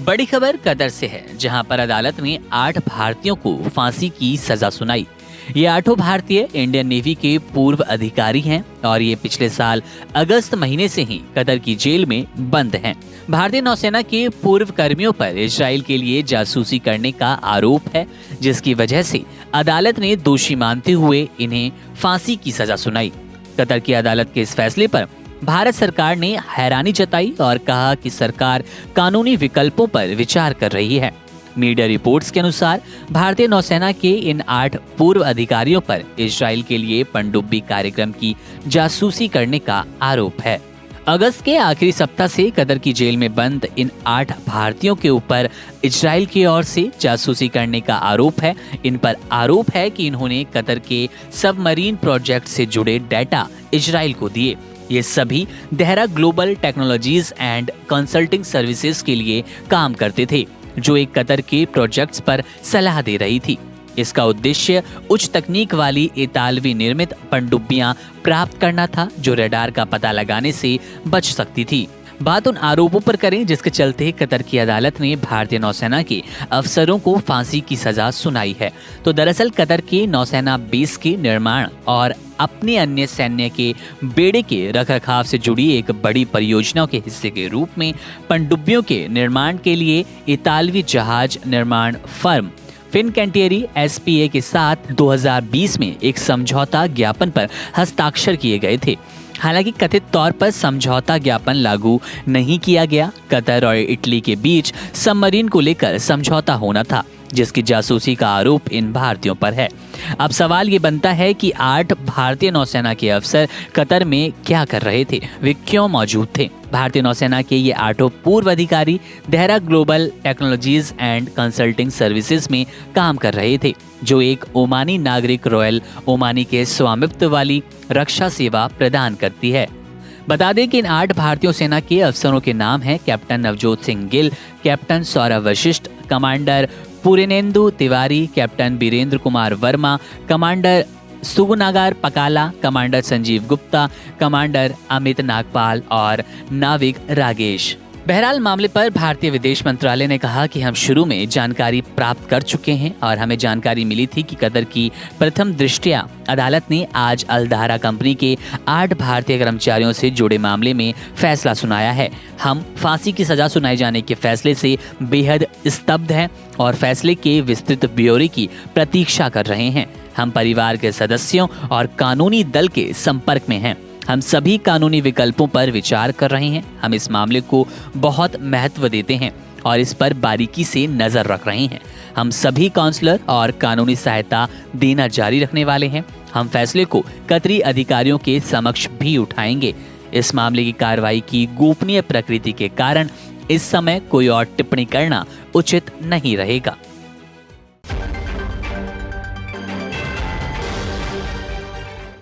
बड़ी खबर कतर से है, जहां पर अदालत ने 8 भारतीयों को फांसी की सजा सुनाई। ये 8 भारतीय इंडियन नेवी के पूर्व अधिकारी हैं और ये पिछले साल अगस्त महीने से ही कतर की जेल में बंद हैं। भारतीय नौसेना के पूर्व कर्मियों पर इजराइल के लिए जासूसी करने का आरोप है, जिसकी वजह से अदालत ने दोषी मानते हुए इन्हें फांसी की सजा सुनाई। कतर की अदालत के इस फैसले पर भारत सरकार ने हैरानी जताई और कहा कि सरकार कानूनी विकल्पों पर विचार कर रही है। मीडिया रिपोर्ट्स के अनुसार भारतीय नौसेना के इन 8 पूर्व अधिकारियों पर इजराइल के लिए पनडुब्बी कार्यक्रम की जासूसी करने का आरोप है। अगस्त के आखिरी सप्ताह से कतर की जेल में बंद इन 8 भारतीयों के ऊपर इजराइल की ओर से जासूसी करने का आरोप है। इन पर आरोप है कि इन्होंने कतर के सबमरीन प्रोजेक्ट से जुड़े डाटा इजराइल को दिए। ये सभी Dehra global technologies and consulting services के लिए काम करते थे, जो एक कतर के प्रोजेक्ट्स पर सलाह दे रही थी। इसका उद्देश्य उच्च तकनीक वाली इतालवी निर्मित पनडुब्बियां प्राप्त करना था, जो रडार का पता लगाने से बच सकती थी। बात उन आरोपों पर करें जिसके चलते कतर की अदालत ने भारतीय नौसेना के अफसरों को फांसी की सजा सुनाई है। तो दरअसल कतर के नौसेना बेस के निर्माण और अपने अन्य सैन्य के बेड़े के रखरखाव से जुड़ी एक बड़ी परियोजना के हिस्से के रूप में पनडुब्बियों के निर्माण के लिए इतालवी जहाज निर्माण फर्म फिनकैंटियरी एसपीए के साथ 2020 में एक समझौता ज्ञापन पर हस्ताक्षर किए गए थे। हालांकि कथित तौर पर समझौता ज्ञापन लागू नहीं किया गया। कतर और इटली के बीच सबमरीन को लेकर समझौता होना था, जिसकी जासूसी का आरोप इन भारतीयों पर है। अब सवाल ये बनता है कि 8 भारतीय नौसेना के अफसर कतर में क्या कर रहे थे, वे क्यों मौजूद थे। भारतीय नौसेना के ये 8 पूर्व अधिकारी Dehra global technologies and consulting services में काम कर रहे थे, जो एक ओमानी नागरिक रॉयल ओमानी के स्वामित्व वाली रक्षा सेवा प्रदान करती है। बता दें कि इन 8 भारतीय सेना के अफसरों के नाम हैं captain Navjot Singh Gill, captain Saurabh Vashisht, commander Purnendu Tiwari, captain Birendra Kumar Verma, commander Sugunakar Pakala, commander Sanjeev Gupta, commander Amit Nagpal और नाविक रागेश। बहरहाल मामले पर भारतीय विदेश मंत्रालय ने कहा कि हम शुरू में जानकारी प्राप्त कर चुके हैं और हमें जानकारी मिली थी कि कतर की प्रथम दृष्टया अदालत ने आज अलधारा कंपनी के 8 भारतीय कर्मचारियों से जुड़े मामले में फैसला सुनाया है। हम फांसी की सजा सुनाए जाने के फैसले से बेहद स्तब्ध हैं और फैसले के विस्तृत ब्यौरे की प्रतीक्षा कर रहे हैं। हम परिवार के सदस्यों और कानूनी दल के संपर्क में हैं। हम सभी कानूनी विकल्पों पर विचार कर रहे हैं। हम इस मामले को बहुत महत्व देते हैं और इस पर बारीकी से नजर रख रहे हैं। हम सभी काउंसलर और कानूनी सहायता देना जारी रखने वाले हैं। हम फैसले को कतरी अधिकारियों के समक्ष भी उठाएंगे। इस मामले की कार्रवाई की गोपनीय प्रकृति के कारण इस समय कोई और टिप्पणी करना उचित नहीं रहेगा।